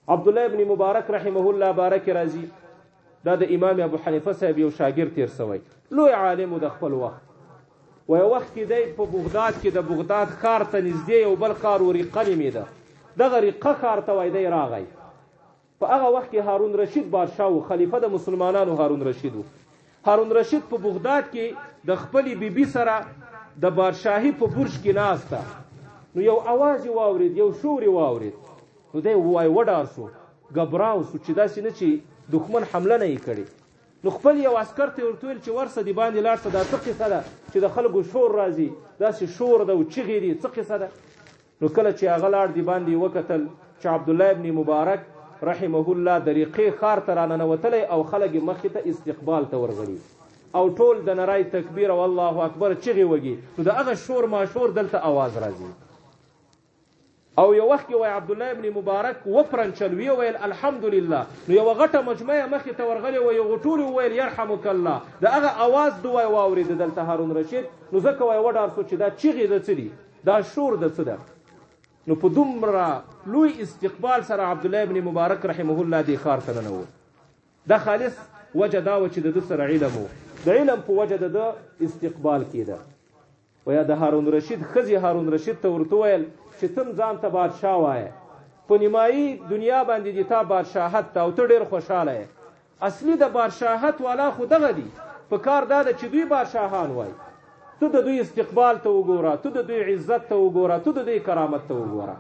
عبدالله ابن مبارک رحمه الله بارک راځي، دا د امام ابو حنیفه صاحب یو شاګرد تیر سوی، لوی عالم د خپل وخت. و یو وخت کې دی په بغداد کې د بغداد ښار ته نږدې یو بل ښار و ریقه نومېده، دغه ریقه ښار ته وای دی راغی. په هغه وخت کې هارون رشید بادشاه و، خلیفه د مسلمانانو هارون رشید و. هارون رشید په بغداد کې د خپلې بیبي سره د بادشاهي په برج کې ناسته، نو یو اواز یې واورېد، یو شور یې واورېد، نو دی وای وډار شو، ګبراو شو چې داسې نه چې دښمن حمله نه یې کړې. نو خپل یو عسکر ته ورته ویل چې ورسه دې باندې لاړ شه، دا څه قصه ده چې د خلکو شور راځي، داسې شور ده او چغې دي، څه قصه ده؟ نو کله چې هغه لاړ دې باندې وکتل چې عبدالله ابن مبارک رحمه الله د ریقې ښار ته راننوتلی او خلک یې مخې ته استقبال ته ورغلي او ټول د نرای تکبیر او الله اکبر چغې وږي، نو د هغه شور ماشور دلته آواز راځي. او یو وخت کې وای عبدالله ابن مبارک وپرنچل، وی ویل الحمدلله، نو یو غټه مجمع مخې ته ورغلی و، یو ټول ویل یرحمک الله، د هغه آواز دوی واورېد دلته هارون رشید، نو ځکه وای وډار شو چې دا چغې د څه دي، دا شور د څه ده. نو په دومره لوی استقبال سره عبدالله ابن مبارک رحمه الله دې ښار ته ننوت. دا خالص وجه دا و چې د ده سره علم و، د علم په وجه د ده استقبال کېده. و یا د هارون رشید ښځې هارون رشید ته ورته ویل چې تم ځان ته بادشاه وایه، په نیمایي دنیا باندې دې تا بادشاهت ته او ته ډېر خوشحاله یې، اصلي د بادشاهت والا خو دغه دي، په کار دا ده چې دوی بادشاهان وای، ته د دوی استقبال ته وګوره، ته د دوی عزت ته وګوره، ته د دوی کرامت ته وګوره.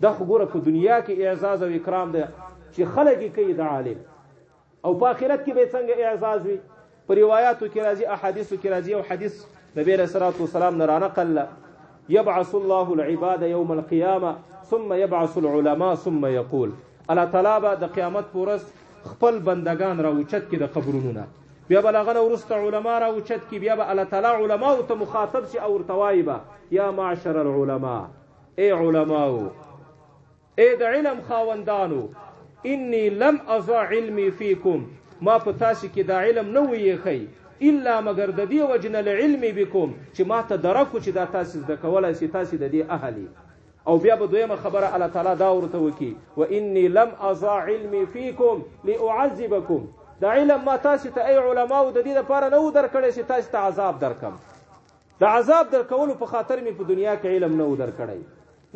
دا خو ګوره په دنیا کې اعزاز او اکرام ده چې خلک یې کوي د عالم، او په آخرت کې به یې څنګه اعزاز وي. په روایاتو کې راځي، احادیثو کې راځي، یو حدیث نبی علیه الصلاة والسلام نه رانقل، یبعث الله العباد یوم القیامه ثم یبعث العلماء ثم یقول، الله تعالی به د قیامت په ورځ خپل بندگان راوچت کړي د قبرونو نه، بیا به له هغه نه وروسته علما راوچت کړي، بیا به الله تعالی علماو ته مخاطب شي او ورته وایي به یا معشر العلماء، ای علماو، ای د علم خاوندانو، انی لم اضع علمی فیکم، ما په تاسو کې دا علم نه وی ایښی الا مگر د دې وجه نه لعلم بکم چې ما ته درک و چې دا تاسو زده کولی شئ، تاسو د دې اهل. او بیا به دویمه خبره الله تعالی دا ورته وکړي و انی لم اضع علمی فیکم لاعذبکم، دا علم ما تاسو ته ای علماو د دې لپاره نه و درکړی چې تاسو ته عذاب درکم، د عذاب درکولو په خاطر مې په دنیا کې علم نه و درکړی.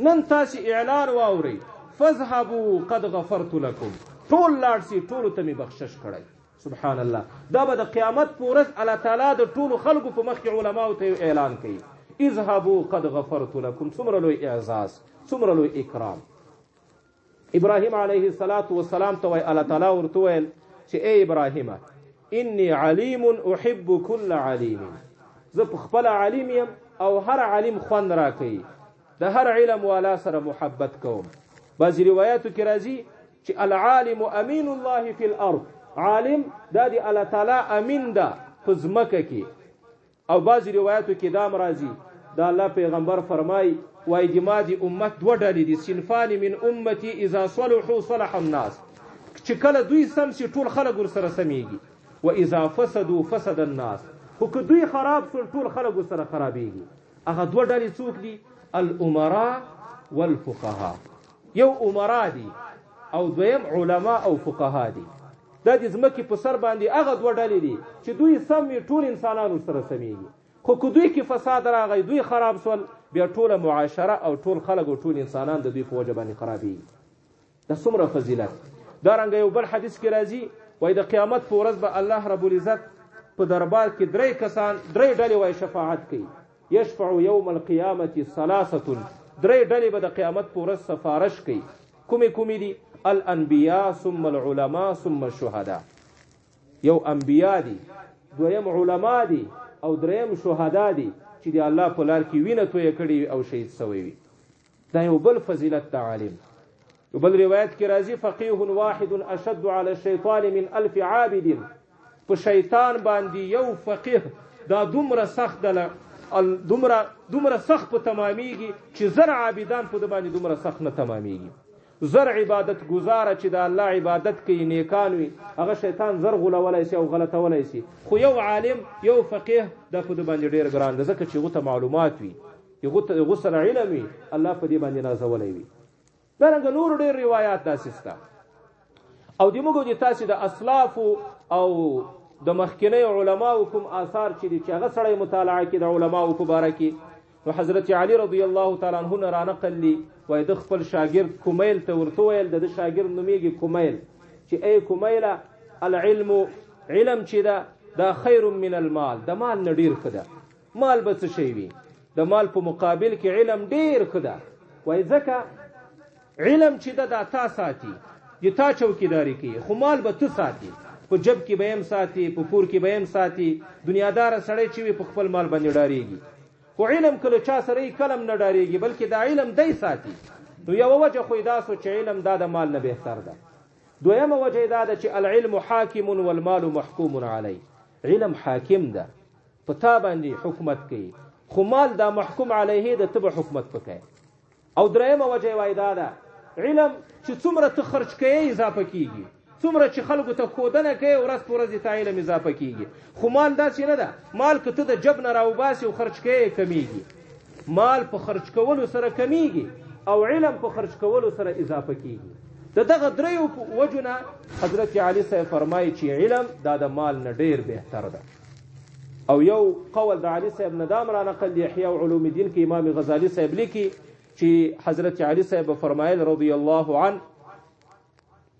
نن تاسو اعلان واورئ فاذهبوا قد غفرت لكم، ټول لاړ شي، ټولو ته مې بخشش کړی. سبحان الله. دا به د قیامت په ورځ الله تعالی د ټولو خلکو په مخ کې علماو ته اعلان کوي اذهبوا قد غفرت لكم. څومره لوی اعزاز، څومره لوی اکرام. ابراهیم علیه السلام ته وایي الله تعالی ورته ویل چې ای ابراهیم انی علیم احب کل علیم، زه په خپل علیم یم او هر علیم خوند راکوي، د هر علم والا سره محبت کوم. بعضې روایاتو کې راځي چې العالم امین الله فی الارض، عالم دا دی الله تعالی امین ده په ځمکه کې. او بعضې روایاتو کې دام راځي دا الله پیغمبر فرمای وای د ما د امت دوه ډلې دي، صنفان من امتی اذا صلحوا صلح الناس، چې کله دوی سم شي ټول خلک ورسره سمیږي، و اذا فسدوا فسد الناس، خو که دوی خراب شول ټول خلک ورسره خرابېږي. هغه دوه ډلې څوک دي؟ الامراء والفقهاء. یو امراء دي او دویم علما او فقها دي. دا د ځمکې په سر باندې هغه دوه ډلې دي چې دوی سم وي ټول انسانان ورسره سمیږي، خو که دوی کې فساد راغی، دوی خراب شول، بیا ټوله معاشره او ټول خلک او ټول انسانان د دوی په وجه باندې خرابېږي. دا څومره فضیلت. دارنګه یو بل حدیث کې راځي وایي د قیامت په ورځ به الله رب العزت په دربار کې درې ډلې وایي شفاعت کوي. یشفع یوم القیامة ثلاثة، درې ډلې به د قیامت په ورځ سفارش کوي. کومې دي؟ الانبیاء ثم العلماء ثم الشهداء. یو انبیاء دي، دویم علما دي، او دریم شهدا دي چې د الله په لار کې وینه تویه کړې او شهید سوی وي. دا یو بل فضیلت د عالم. یو بل روایت کې راځي فقیه واحد اشد علی الشیطان من 1000 عابد، په شیطان باندې یو فقیه دا دومره سخت دومره سخت په تمامیږي چې زر عابدان په د باندې دومره سخت نه تمامیږي. زر عبادت گزاره چې د الله عبادت کوي نیکان وي، هغه شیطان زر غولولی شي او غلطولی شي، خو یو عالم یو فقیه دا په د باندې ډېر ګران ده، ځکه چې هغو ته معلومات وي، هغو سره علم وي، الله په دې باندې نازولی وي. دارنګه نور ډېر روایات داسې شته. او د موږ د تاسې د اسلافو او د مخکینی علماو کوم آثار چې دي چې هغه سړی مطالعه کړي د علماو په باره کې، نو حضرت علي رضی الله تعالی عنه نه رانقل لی وایي د خپل شاګرد کمیل ته ورته ویل، د شاګرد نومیږي کمیل، چې ای کمیله العلم علم چې ده دا خیر من المال، د مال نه ډیر ښه ده. مال به څه شی وي؟ د مال په مقابل کې علم ډیر ښه ده. وایي ځکه علم چې ده دا تا ساتي، د تا چوکیداری کوي، خو مال به ته ساتي، په جب کې به هم ساتي، په کور کې به هم ساتي. دنیادار سړی چې وي په خپل مال باندې ډاریږي، خو علم کله چا سره کلم نه ډاریږي، بلکې دا علم دی ساتي. نو یوه وجه خو دا سو چې علم دا د مال نه بهتر ده. دویمه وجه دا ده چې العلم حاکم والمال محکوم علی، علم حاکم ده، په تا باندې حکومت کوي، خو مال دا محکوم علیه ده، ته به حکومت پکې. او دریمه وجه وای دا ده علم چې څومره ته خرج کوي اضافه کیږي، څومره چې خلکو ته ښودنه کوي ورځ په ورځ ته علم اضافه کیږي. خو مال داسې نه ده، مال که ته د جب نه راوباسي او خرج کوي کمیږي. مال په خرج کولو سره کمیږي او علم په خرج کولو سره اضافه کیږي. د دغه دریو وجو نه حضرت علي صاحب فرمایي چې علم دا د مال نه ډیر بهتر ده. او یو قول د علي صاحب نه دام را نقل دی احیاء علوم الدین کې امام غزالی صاحب لیکي چې حضرت علي صاحب فرمایل رضی الله عنه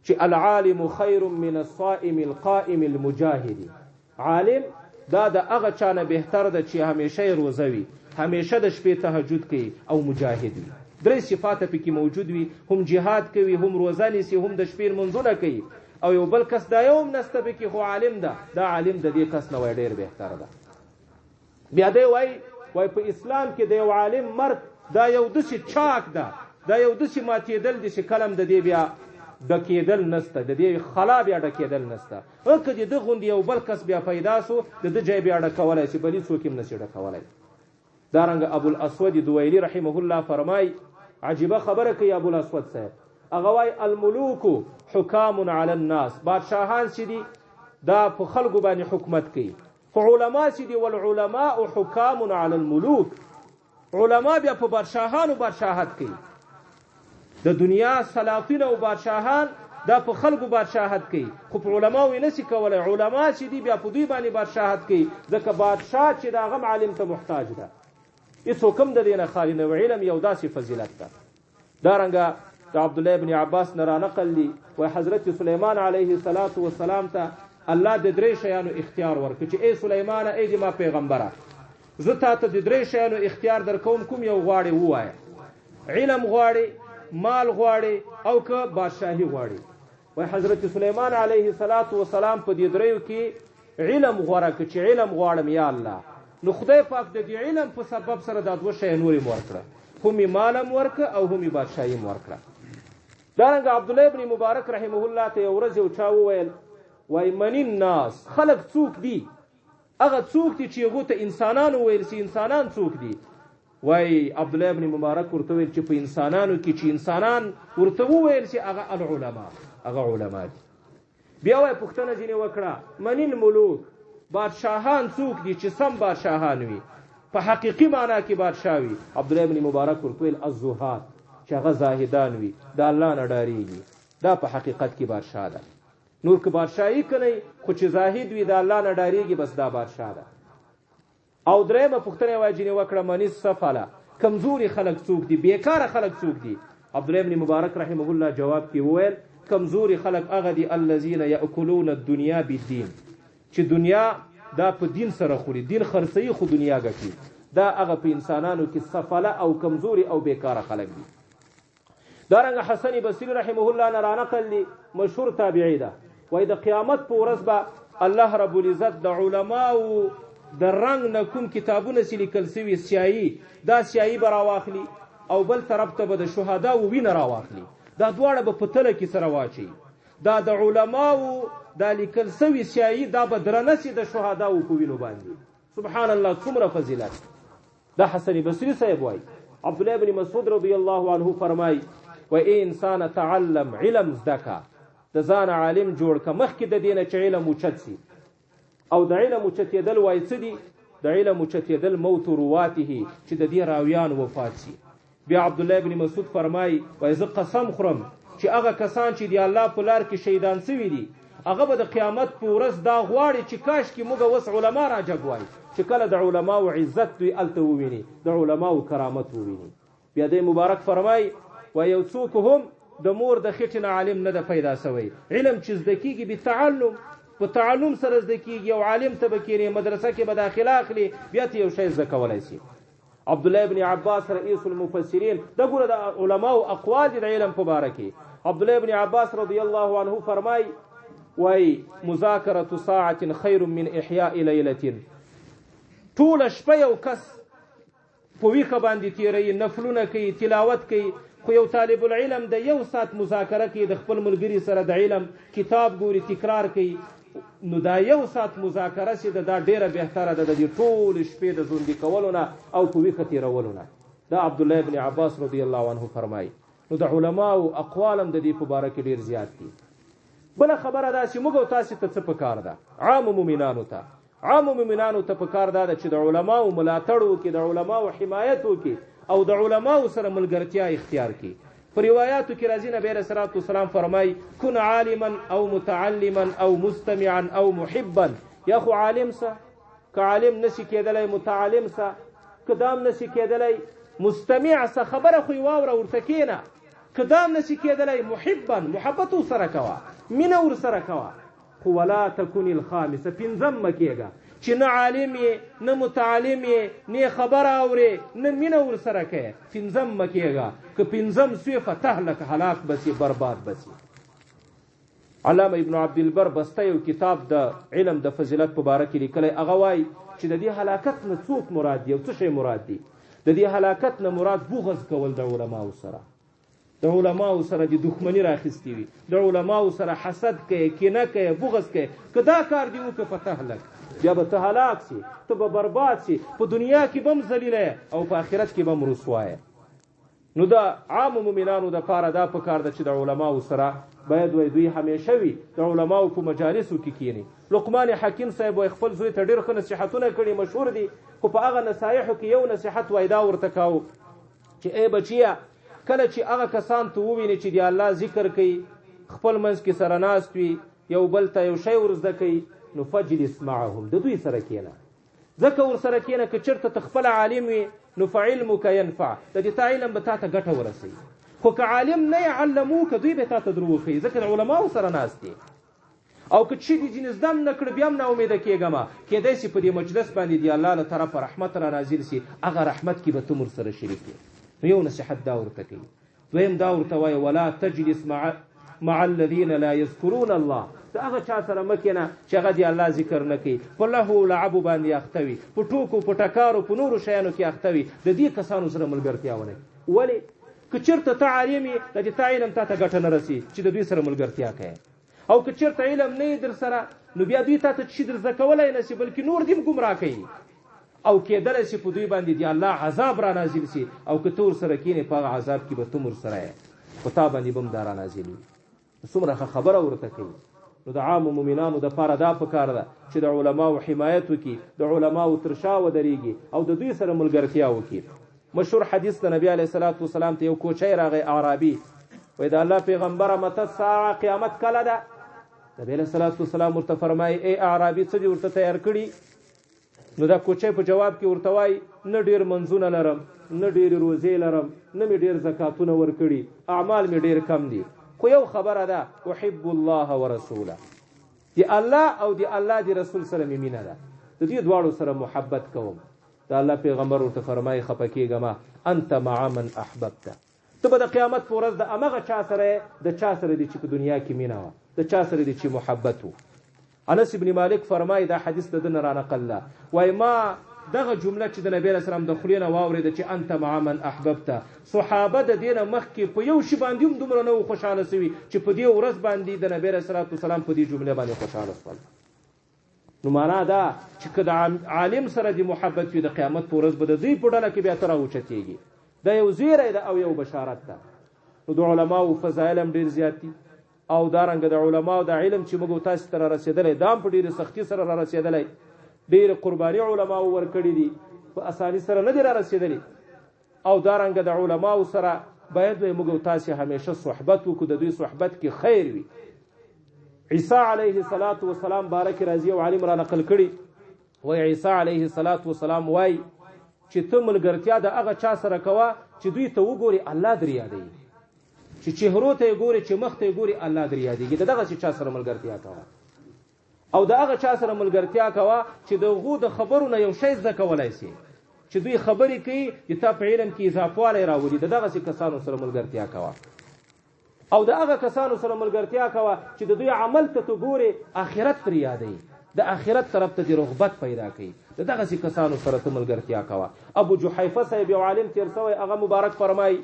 چې العالم خیر من الصائم القائم المجاهد، عالم دا د هغه چا نه بهتر ده چې همیشه روزه وي، همیشه د شپې تهجد کوي او مجاهد وي. درې صفات پکې موجود وي، هم جهاد کوي، هم روزه نیسي، هم د شپې لمونځونه کوي. او یو بل کس دا یو هم نسته پکې، خو عالم ده، دا عالم د دې کس نه وای ډېر بهتر ده. بیا دی وای په اسلام کې د یو عالم مرګ دا یو داسې چاک ده، دا یو داسې ماتېدل دي چې کلم د دې بیا ډکېدل نسته، د دې خلا بیا ډکېدل نسته. که د ده غوندې یو بل کس بیا پیدا سو د ده ځای بیا ډکولی شي، بلې څوک هم نشي ډکولی. دارنګه ابوالاسود دویلي رحمه الله فرمای، عجیبه خبره کوي ابوالاسود صاحب، هغه وایي الملوک حکام علی الناس، بادشاهان چې دي دا په خلکو باندې حکومت کوي، خو علما چې دي والعلماء حکام علی الملوک، علما بیا په بادشاهانو بادشاهت کوي. د دنیا سلاطین او بادشاهان دا په خلکو بادشاهت کوي، خو په علماو یې نشي کولی. علما چې دي بیا په دوی باندې بادشاهت کوي، ځکه بادشاه چې د هغه عالم ته محتاج ده، هېڅوک هم د دې نه خالي نه. علم یو داسې فضیلت ده. دارنګه د عبدالله ابن عباس نه رانقل دي وایي حضرت سلیمان علیه السلام ته الله د درې شیانو اختیار ورکړ چې ای سلیمانه ای د ما پیغمبره، زه تا ته د درې شیانو اختیار در کوم، کوم یو غواړې ووایه، علم غواړې، مال غواړي او که بادشاهي غواړي. وای حضرت سلیمان علیه السلام په دې دریو کې علم غوره کړ چې علم غواړم یا الله. نو خدای پاک د دې علم په سبب سره دا دوه شیان نور ورکړه، هم مالم ورکړه او هم بادشاهي ورکړه. دارنګه عبدالله ابن مبارک رحمه الله ته یو ورځ یو چا وویل، وای من الناس، خلق څوک دي؟ هغه څوک دي چې هغو ته انسانان وویل سي، انسانان څوک دي؟ وای عبدالله ابن مبارک ورته ویل چې په انسانانو کې چې انسانان ورته وویل سي هغه العلماء، هغه علما دي. بیا وای پوښتنه ځینې وکړه، من الملوک، بادشاهان څوک دي چې سم بادشاهان وي، په حقیقي معنا کې بادشاه وي؟ عبدالله ابن مبارک ورته ویل الزهاد، چې هغه زاهدان وي، د الله نه ډارېږي، دا په حقیقت کې بادشاه ده. نور که بادشاهي کوي خو چې زاهد وي د الله نه ډارېږي، بس دا بادشاه ده. او درېمه پوښتنه یې ځینې وکړه، من السفله، کمزوري خلک څوک دي، بیکاره خلک څوک دي؟ عبدالله ابن مبارک رحمه الله جواب کې وویل کمزوري خلک هغه دي الذین یأکلون الدنیا بالدین، چې دنیا دا په دین سره خوري، دین خرڅوي خو دنیا ګټي. دا هغه په انسانانو کې سفله او کمزوري او بیکاره خلک دي. دارنګه حسن بصری رحمه الله نه رانقل دي، مشهور تابعی ده، وایي د قیامت په ورځ به الله رب العزت د علماو د رنګ نه کوم کتابونه چې لیکل سوي سیاهي، دا سیاهي به راواخلي او بل طرف ته به د شهداو وینه راواخلي، دا دواړه به په تله کې سره واچي. دا د علماو دا لیکل سوي سیاهي دا به درنه سي د شهداو په وینو باندې. سبحان الله، څومره فضیلت. دا حسن بصری صاحب وایي. عبدالله بن مسعود رضی الله عنه فرمایي، و ای انسان تعلم، علم زده کا، د ځان عالم جوړ که مخکې د دې نه چې علم اوچت سي. او د علم اوچتېدل وایي څه دي؟ د علم اوچتېدل موت رواته، چې د دې راویان وفات سي. بیا عبدالله بن مسعود فرمایي، وایي زه قسم خورم چې هغه کسان چې د الله په لار کې شهیدان سوي دي هغه به د قیامت په ورځ دا غواړي چې کاش کې موږ اوس علما راجګ وای چې کله د علماو عزت دوی هلته وویني د علماو کرامت وویني. بیا دی مبارک فرمای و یو څوک هم د مور د خېټې نه عالم نه ده پیدا سوی. علم چې زده کېږي بتعلم، په تعلم سره زده کېږي. یو عالم ته به کېنې مدرسه کې به داخله اخلي بیا ته یو شی زده کولی شي. عبدالله ابن عباس رئیس المفسرین دا ګوره د علماو اقوال دي د علم په باره کې. عبدالله ابن عباس رضی الله عنه فرمای وای مذاکرة ساعة خیر من احیاء لیلة. ټوله شپه یو کس په ویښه باندې تیروي، نفلونه کوي، تلاوت کوي، خو یو طالب العلم د یو ساعت مذاکره کوي د خپل ملګري سره د علم کتاب ګوري تکرار کوي، نو دا یو ساعت مذاکره چې دا ډیره بهتره ده د دې ټول شپې د ژوندي کولو نه او په ویښه تیرولو نه. دا عبدالله ابن عباس رضی الله عنه فرمایي. نو د علماو اقوال هم د دې په باره کې ډیر زیات دي. بله خبره دا چې موږ او تاسې ته څه پکار ده؟ عامو مؤمنانو ته پکار دا ده چې د علماو ملاتړ وکړي، د علماو حمایت وکړي او د علماو سره ملګرتیا اختیار کړي. په روایاتو کې راځي نبی علیه الصلاة والسلام فرمایي کن عالما او متعلما او مستمعا او محبا. یا خو عالم سه، که عالم نشي کېدلی متعلم سه، که دام نشي کېدلی مستمع سه، خبره خو یې واوره ورته کښېنه، که دام نشي کېدلی محبا محبت ورسره کوه، مینه ورسره کوه. خو ولا تکن الخامسه، پنځم مه کېږه چې نه عالم یې نه متعلم یې نه خبره اورې نه مینه ورسره کوې. پنځم مه کېږه، که پنځم سوی فتهلک هلاک بسي، برباد بسي. علامه ابن عبدالبر بسته یو کتاب د علم د فضیلت په باره کې لیکلی. هغه وایي چې د دې هلاکت نه څوک مراد دي او څه شی مراد دي؟ د دې هلاکت نه مراد بغض کول د علماو سره، د علماو سره د دښمني راخیستې وي، د علماو سره حسد کوي، کینه کوي، بغض کوي. که دا کار دی وکړه فتهلک، بیا به ته هلاک سي، ته به برباد سي، په دنیا کې به هم ذلیله او په آخرت کې به هم رسوایه. نو د عامو مؤمنانو دپاره دا پکار ده چې د علماو سره باید وای دوی همیشه وي د علماو په مجالسو کې کینی. لقمان حکیم صاحب وای خپل زوی ته ډېر ښه نصیحتونه کړي، مشهور دي، خو په هغه نصایحو کې یو نصیحت وای دا ورته کاوه چې ای بچیه کله چې هغه کسان ته وویني چې د الله ذکر کوي، خپل منځ کې سره ناست وي، یو بل ته یو شی ورزده کوي، نو فجلس معهم، د دوی سره کښېنه. ځکه ورسره کښېنه که چېرته ته خپله عالم وي نو فعلمک ینفع، د دې تا علم به تا ته ګټه ورسوي. خو که عالم نه یې علموکه دوی به تا ته دروغ ښیي، ځکه د علماو سره ناست دي. او که چې دې ځینې زده نه کړه بیا هم ناامیده کېږمه، کېدی شي په دې مجلس باندې د الله له طرفه رحمت را نازل سي، هغه رحمت کې به ته هم ورسره شریک یې. نو یو نصیحت دا ورته کوي. دویم دا ورته وایي ولا تجلس مع الذین لا یذکرون الله. د هغه چا سره مه کښېنه چې هغه د الله ذکر نه کوي، په لهو لعبو باندې اخته وي، په ټوکو په ټکارو په نورو شیانو کې اخته وي. د دې کسانو سره ملګرتیا ونه کوي. ولې؟ که چېرته ته عالم یې د دې تا علم تا ته ګټه نه رسي چې د دوی سره ملګرتیا کوي. او که چېرته علم نه یې در سره نو بیا دوی تا ته څه در زده کولی نه شي، بلکې نور دې هم ګمراه کوي او کېدلی شي په دوی باندې د الله عذاب را نازل سي. او که ته ورسره کښېنې په هغه عذاب کې به ته هم ورسره یې، په تا باندې به هم دا را نازل وي. څومره ښه خبره ورته کوي. نو د عامو مؤمنانو دپاره دا پکار ده چې د علماو حمایت وکړي، د علماو تر شا ودرېږي او د دوی سره ملګرتیا وکړي. مشهور حدیث د نبی علیه الصلاة والسلام ته یو کوچی راغی اعرابي، وایي د الله پیغمبره مته الساعه، قیامت کله ده؟ نبی علیه الصلاة والسلام ورته فرمایي ای اعرابي څه دې ورته تیار کړي؟ نو دا کوچی په جواب کې ورته وایي نه ډېر منځونه لرم، نه ډېرې روزې لرم، نه مې ډېر زکاتونه ورکړي، اعمال مې ډېر کم دي، خو یو خبره ده احب الله ورسوله، د الله او د الله د رسول سره مې مینه ده، د دې دواړو سره محبت کوم. د الله پیغمبر ورته فرمایي خفه کېږه مه، انت مع من احببته. ته به د قیامت په ورځ د همغه چا سره د چا سره دی چې په دنیا کې مینه وه، د چا سره دی چې محبت و. انس ابن مالک فرمایي دا حدیث د ده نه رانقله، وایي ما دغه جمله چې د نبی علیه السلام د خولې نه واورېده چې انت مع من احببته، صحابه د دې نه مخکې په یو شي باندې هم دومره نه و خوشحاله سوي چې په دې ورځ باندې د نبی علیه الصلاة والسلام په دې جمله باندې خوشحاله شول. نو معنا دا چې که د عالم سره د محبت وي د قیامت په ورځ به د دوی په ډله کې بیا ته راوچتېږي. دا یو زیری ده او یو بشارت ده. نو د علماو فضایل هم ډېر زیات دي او دارنګه د علماو د علم چې موږ تاسو ته را رسېدلی دا هم په ډېرې سختي سره را رسېدلی. ډېر قرباني علماو ورکړي دي، په اساني سره نه دي را رسېدلي. او دارنګه د علماو سره باید وایي موږ او تاسې همیشه صحبت وکړو، د دوی صحبت کې خیر وي. عیسی علیه السلام بارک راضي او عالم را نقل کړي، وایي عیسی علیه السلام وایي چې ته ملګرتیا د هغه چا سره کوه چې دوی ته وګوري الله در یادوي، چې چهرو ته یې ګوري، چې مخ ته یې ګوري الله در یادېږي. د دغسې چا سره ملګرتیا کوه، او د هغه چا سره ملګرتیا کوه چې د هغو د خبرو نه یو شی زده کولی سي، چې دوی خبرې کوي چې تا په علم کې اضافوالی راولي. د دغسې کسانو سره ملګرتیا کوه، او د هغه کسانو سره ملګرتیا کوه چې د دوی عمل ته ته ګورې آخرت ترې یادوي، د آخرت طرف ته دې رغبت پیدا کوي. د دغسې کسانو سره ته ملګرتیا کوه. ابو جحیفه صاحب یو عالم تېر شوی، هغه مبارک فرمایي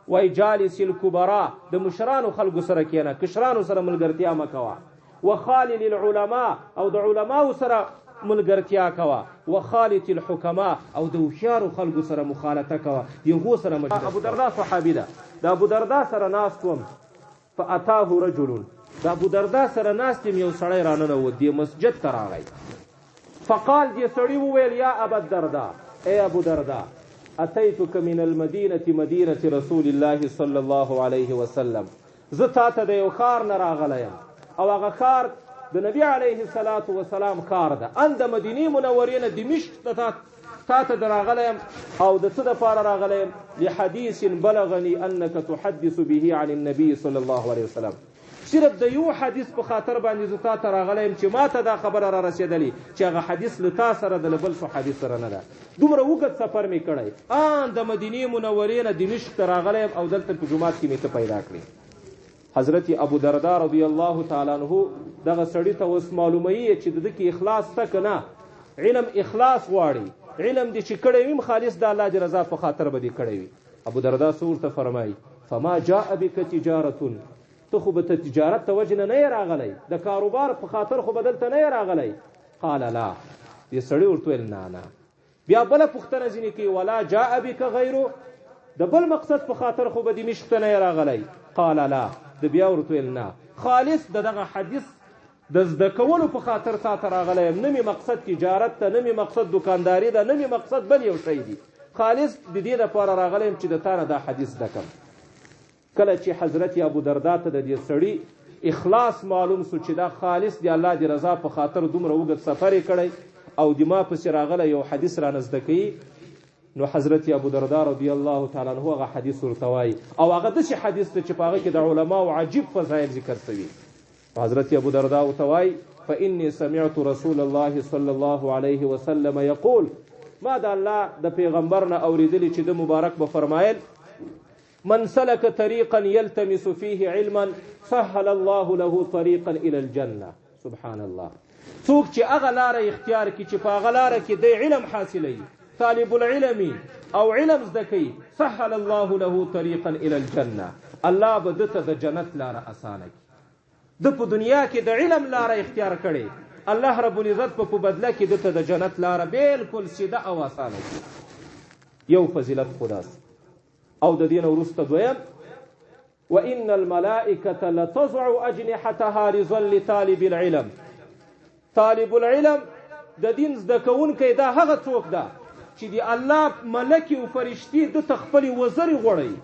وای جالس الکبرا، د مشرانو خلکو سره کېنه، کشرانو سره ملګرتیا مه کوه. وخالل العلماء، او د علماو سره ملګرتیا کوه. وخالط الحکما، او د هوښیارو خلکو سره مخالطه کوه، د هغو سره مجلس. ابو دردا صحابي ده، د ابو دردا سره ناست وم، فاتاه رجل، د ابو دردا سره ناست یم، یو سړی راننوت، دې مسجد ته راغی. فقال، دې سړي وویل یا ابا الدردا، ای ابو دردا، اتیتک من المدینة مدینة رسول الله صلی الله علیه وسلم، زه تا ته د یو ښار نه راغلی یم، او هغه ښار د نبي علیه السلام ښار ده. ان د مدینې منورې نه دمشق ته تا ته د راغلی یم، او د څه دپاره راغلی یم؟ لحدیث بلغني انک تحدث به عن النبي صلی الله علیه وسلم، صرف د یو حدیث په خاطر باندې زه تا ته راغلی یم چې ما ته دا خبره را رسېدلې چې هغه حدیث له تا سره د له بل صحابي سره نه ده. دومره اوږد سفر مې کړی، ان د مدینې منورې نه دمشق ته راغلی یم، او دلته په جومات کې مې ته پیدا کړې. حضرت ابو دردا رضی الله تعالی عنه دغه سړي ته اوس معلوموي چې د ده کې اخلاص ته که نه، علم اخلاص غواړي، علم دې چې کړی وي خالص د الله د رضا په خاطر به دې کړی وي. ابو دردا څه ورته فرمایي؟ فما جاء بک تجارة، ته خو به ته تجارت ته وجې نه یې راغلی، د کاروبار په خاطر خو به دلته نه یې راغلی؟ قال لا، دې سړي ورته ویل نه نه. بیا بله پوښتنه ځینې کوي، ولا جاء بک غیره، د بل مقصد په خاطر خو به دمشق ته نه یې راغلی؟ قال لا، د بیا ورته ویل نه، خالص د دغه حدیث د زده کولو په خاطر تا ته راغلی یم، نه مې مقصد تجارت ته، نه مې مقصد دکانداري ده، نه مې مقصد بل یو شی دی، خالص د دې دپاره راغلی یم چې د تا نه دا حدیث زده کړم. کله چې حضرت ابو دردا ته د دې سړي اخلاص معلوم سو چې دا خالص د الله د رضا په خاطر دومره اوږد سفر یې کړی، او د ما پسې راغلی یو حدیث را نه زده کوي، نو حضرت ابو دردا رضی الله تعالی عنه هغه حدیث ورته وایي، او هغه داسې حدیث دی چې په هغه کې د علماو عجیب فضایل ذکر شوي. حضرت ابو دردا ورته وایي فإني سمعت رسول الله صلی الله علیه وسلم یقول، ما د الله د پیغمبر نه اورېدلي چې د مبارک به فرمایل من سلك طريقا يلتمس فيه علما سهل الله له طريقا الى الجنه. سبحان الله. څوک چې هغه لاره اختیار کړي چې په هغه لاره کې د علم حاصلوي، طالب العلم او علم زده کوي، سهل الله له طريقا الى الجنه، الله به دته د جنت لاره اسانه کړي. د په دنیا کې د علم لاره اختیار کړي، الله رب العزت په بدله کې دته د جنت لاره بالکل سیده او اسانه کړي. یو فضیلت خداست. او د دین وروسته دویم، وان الملائکه لتضع اجنحتها رضا لطالب العلم. طالب العلم د دین زده کوونکی دا هغه څوک ده چې د الله ملکی او فرشتي د خپلې وزرې غوړوي،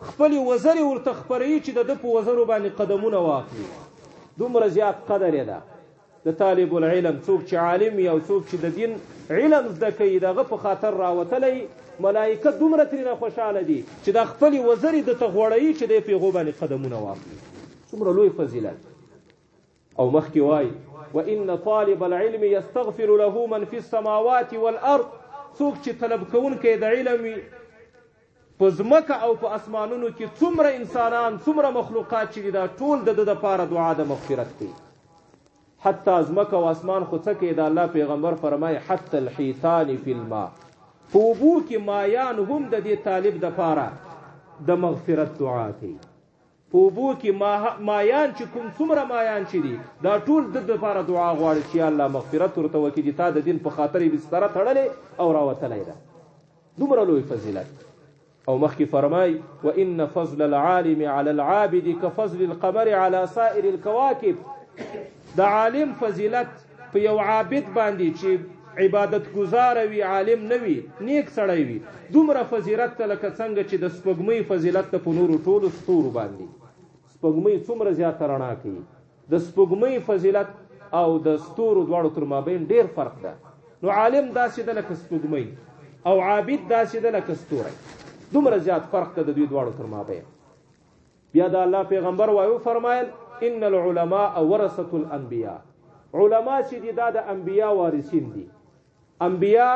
خپلې وزرې ورته خپروي چې د ده په وزرو باندې قدمونه واخلي. دومره زیات قدر یې ده د طالب العلم. څوک چې عالم وي او څوک چې د دین علم زده کوي، د هغه په خاطر راوتلی، ملائکه دومره ترېنه خوشحاله دي چې دا خپلې وزرې درته غوړوي چې دی په هغو باندې قدمونه واخلي. څومره لوی فضیلت. او مخکې وایي وان طالب العلم یستغفر له من فی السماوات والارض. څوک چې طلب کوونکی د علم وي، په ځمکه او په اسمانونو کې څومره انسانان، څومره مخلوقات چې دي، دا ټول د ده دپاره دعا د مغفرت کوي. حتی ځمکه او اسمان خو څه کوي؟ د الله پیغمبر فرمایي حتی الحیتان فی الماء، په اوبو کې مایان هم د دې طالب دپاره د مغفرت دعا کوي. په اوبو کې مایان چې کوم څومره مایان چې دي، دا ټول د دپاره دعا غواړي چې الله مغفرت ورته وکړي، تا د دین په خاطر یې بستره تړلې او راوتلی ده. دومره لوی فضیلت. او مخکې فرمای وان فضل العالم على العابد كفضل القمر على سائر الكواكب. د عالم فضیلت په یو عابد باندې چې عبادت گزار وي، عالم نه وي، نیک سړی وي، دومره فضیلت ته لکه څنګه چې د سپوږمۍ فضیلت ته په نورو ټولو ستورو باندې. سپوږمۍ څومره زیاته رڼا کوي، د سپوږمۍ فضیلت او د ستورو دواړو تر مابین ډېر فرق ده. نو عالم داسې ده لکه سپوږمۍ او عابد داسې ده لکه ستوری، دومره زیات فرق ده د دوی دواړو تر مابین. بیا د الله پیغمبر وایو فرمایل ان العلماء ورثة الانبیاء، علما چې دي دا د انبیا وارثین دي. انبیا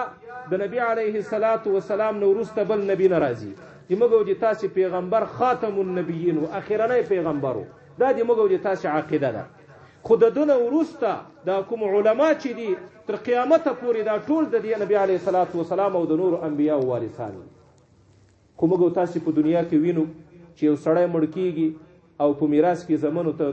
د نبی علیه الصلاة والسلام نه وروسته بل نبی نه راځي. د موږ د تاسې پیغمبر خاتم النبیین و اخرنی پیغمبر و، دا د موږ د تاسې عقیده ده. خو د ده نه وروسته دا کوم علما چې دي تر قیامته پورې دا ټول د دې نبی علیه الصلاة والسلام او د نورو انبیاو وارثان دي. خو موږ تاسې په دنیا کې وینو چې یو سړی مړ کېږي او په میراث کې زمنو ته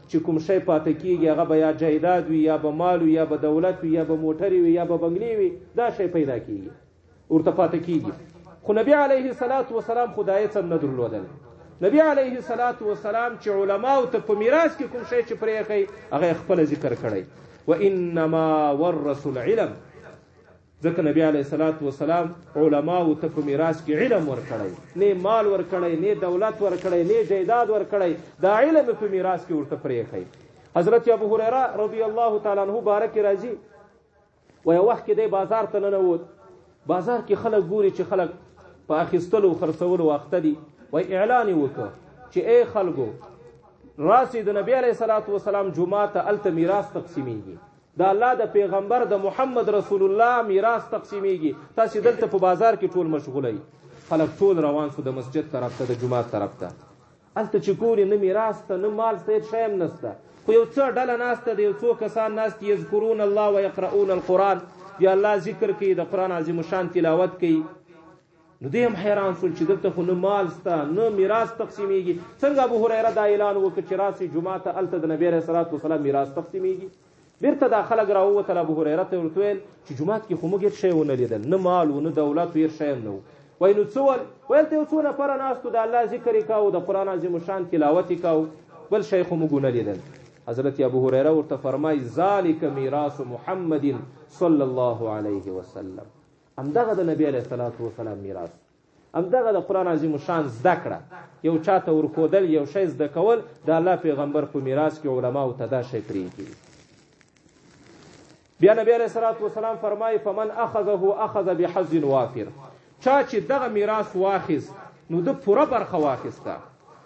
چې کوم شی پاتې کېږي هغه به یا جایداد وي، یا به مال وي، یا به دولت وي، یا به موټرې وي، یا به بنګلې وي، دا شی پیدا کېږي ورته پاتې کېږي. خو نبی علیه الصلاة والسلام خدای څه نه درلودل. نبی علیه الصلاة والسلام چې علماو ته په میراث کې کوم شی چې پرېښی هغه خپله ذکر کړی، وانما ورثوا العلم. ځکه نبی علیه الصلاة والسلام علماو ته په میراث کې علم ورکړی، نه مال ورکړی، نه دولت ورکړی، نه جایداد ورکړی، دا علم په میراث کې ورته پرېښی. حضرت ابو هریره رضی الله تعالی عنه بارک راځي، و یو وخت کې دی بازار ته ننوت. بازار کې خلک ګوري چې خلک په اخیستلو خرڅولو واخته دي، وای اعلان یې وکړ چې ای خلکو راسئ د نبی علیه الصلاة والسلام جومات ته هلته میراث تقسیمیږي، د الله د پیغمبر د محمد رسول الله میراث تقسیمیږي، تاسې دلته په بازار کې ټول مشغوله یي. خلک ټول روان شو د مسجد طرف ته، د جومات طرف ته. هلته چې ګوري نه میراث ته نه مال ته هېڅ شی هم نشته، خو یو څه ډله ناسته د یو څو کسان ناست یذکرون الله ویقرؤون القرآن، د الله ذکر کوي، د قرآن عظیم الشان تلاوت کوي. نو دی هم حیران شول چې دلته خو نه مال شته نه میراث تقسیمیږي، څنګه ابو هریره دا اعلان وکړ چې راسئ جومات ته هلته د نبي علیه الصلاة والسلام میراث تقسیمیږي. بیرته دا خلک راووتل، ابو هریره ته ورته ویل چې جومات کې خو موږ هېڅ شی ونه لیدل، نه مال و نه دولت و، هېڅ شی هم نه و. وایي نو څه ول؟ ویل ته یو څو نفره ناستو، د الله ذکر یې کاو، د قرآن عظیم الشان تلاوت یې کاو، بل شی خو موږ ونه لیدل. حضرت ابو هریره ورته فرمایي ذلک میراث محمد صلی الله علیه وسلم، همدغه د نبی علیه الصلاة والسلام میراث، همدغه د قرآن عظیم الشان زده کړه، یو چاته ورښودل، یو شی زده کول، د الله پیغمبر په میراث کې علماو ته دا شی پرېږدي. بیا نبی علیه الصلاة والسلام فرمایي فمن اخذه اخذ بحظ وافر، چا چې دغه میراث واخیست نو د پوره برخه واخیسته.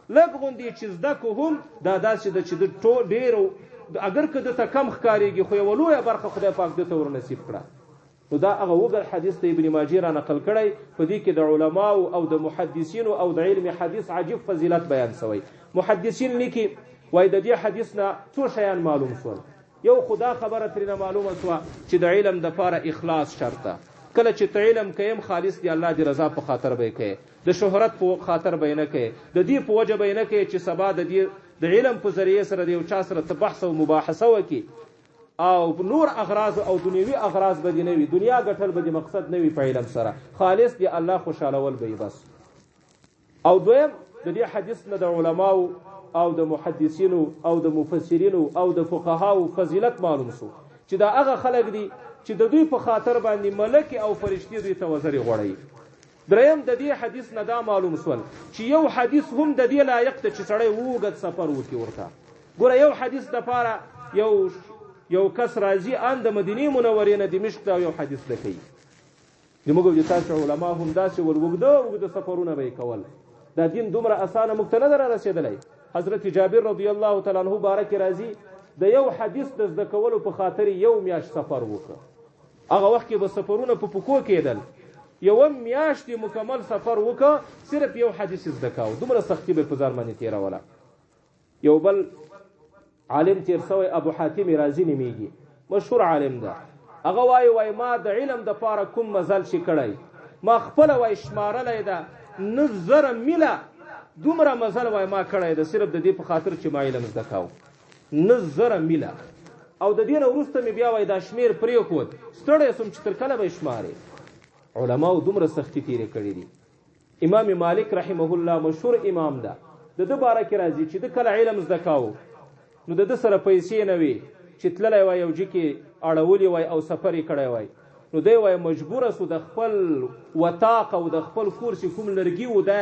لږ غوندې چې زده کو هم دا داسې ده چې د ډېرو اگر که دته کم ښکارېږي خو یوه لویه برخه خدای پاک دته ورنصیب کړه. نو دا هغه وګل حدیث ته ابن ماجه را نقل کړی، په دې کې د علماو او د محدثینو او د علم حدیث عجیب فضیلت بیان شوی. محدثین لیکي وایي د دې حدیث نه څو شیان معلوم شول. یو خدا خبره ترېنه معلومه شوه چې د علم دپاره اخلاص شرط ده. کله چې ته علم کویم خالص دی الله دی رضا په خاطر به یې کوې، د شهرت په خاطر به یې نه کوې، د دې په وجه به یې نه کوې چې سبا د دې د علم په ذریعې سره د یو چا سره ته بحث او مباحثه وکړي او نور اغراض او دنیوي اغراض به دې نه وي، دنیا ګټل به دې مقصد نه وي په علم سره، خالص دی الله خوشحالول به یې بس. او دویم د دې حدیث نه د علماو او د محدثینو او د مفسرینو او د فقهاو فضیلت معلوم شو چې دا هغه خلک دي چې د دوی په خاطر باندې ملک او فرشتي دوی ته وزرې غوړوي. دریم د دې حدیث نه دا معلوم شول چې یو حدیث هم د دې لایق دی چې سړی اوږد سفر وکړي ورته. ګوره یو حدیث دپاره یو کس راځي ان د مدینې منورې نه دمشق ته یو حدیث ده کوي. زموږ د تاسو علما هم داسې اوږده سفرونه به یې کول. دا دین دومره اسانه موږ ته نه ده رارسېدلی. حضرت جابر رضی الله تعالی عنه بارک راځي د یو حدیث د زده کولو په خاطر یو میاشت سفر وکړه. هغه وخت کې به سفرونه په پکو کېدل، یوه میاشت مکمل سفر وکړه صرف یو حدیث زده کاوه، دومره سختي به په ځان باندې تېروله. یو بل عالم تیر سوی ابو حاتم رازی نومیږي، مشهور عالم ده. هغه وایي ما د علم دپاره کوم مزل چې کړی ما خپله وایي شمارلی ده 9,000 میله دومره مزل وایي ما کړی ده صرف د دې په خاطر چې ما علم زده کاوه 9,000 میله. او د دې نه وروسته مې بیا وایي دا شمیر پرېښود، ستړی سوم چې تر کله به یې شمارې. علماو دومره سختي تېرې کړي دي. امام مالک رحمه الله مشهور امام ده، د ده باره کې راځي چې د کله علم زده کاوه نو د ده سره پیسې نه وي چې تللی وای یو جي کې اړولی وای او سفر یې کړی وای، نو دی وایي مجبوره سو د خپل وطاق او د خپل کور چې کوم لرګي و دا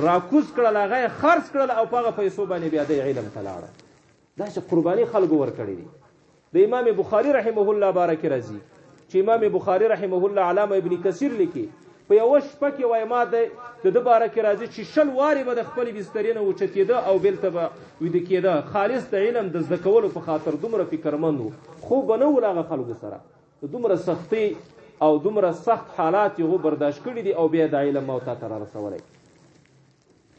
راکوز کړل، هغه یې خرڅ کړل او په هغه پیسو باندې بیا دی علم ته لاړه. دا چې قرباني خلکو ورکړي دي. د امام بخاري رحمه الله بارک راځي چې امام بخاري رحمه الله علامه ابن کثیر لیکي په یوه شپه کې وایي ما د بارک راځي چې 100 وارې به د خپل بسترې نه اوچتېده او بېلته به ویده کېده، خالص د علم د زده کولو په خاطر دومره فکرمند و. خو به نه ول هغه خلکو سره د دومره سختي او دومره سخت حالات یې برداشت کړي دي او بیا د علم موتا ته را رسولی.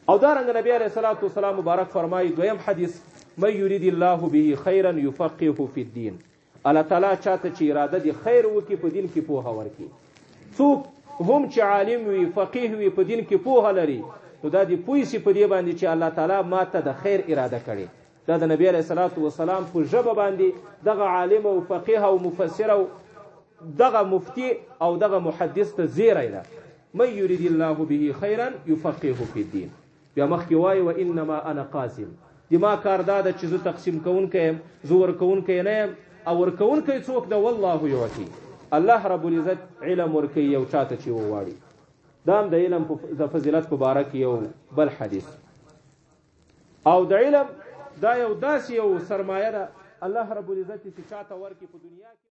او دارنګه نبی علیه الصلاة والسلام مبارک فرمایي دویم حدیث من یرید الله به خیرا یفقهه فی الدین، الله تعالی چاته چې اراده دي خیر وکړي په دین کې پوهه ورکړي. څوک هم چې عالم وي فقیه وي په دین کې پوهه لري نو دا دې پوه شي په دې باندې چې الله تعالی ماته د خیر اراده کړي. دا د نبی علیه الصلاة والسلام په ژبه باندې دغه عالم او فقیه او مفسر او دغه مفتی او دغه محدث ته زیری ده. من یرید الله به خیرا یفقهه فی الدین. بیا مخکې وایي و انما انا قاسم، دما کار دا ده چې زه تقسیم کوونکی یم، زه ورکوونکی نه یم. او ورکوونکی څوک ده؟ والله یعطي، الله رب العزت علم ورکوي یو چاته چې وغواړي. دا هم د علم د فضیلت په باره کې یو بل حدیث. او د علم دا یو داسې یو سرمایه ده الله رب العزت چې چاته ورکړي په دنیا کې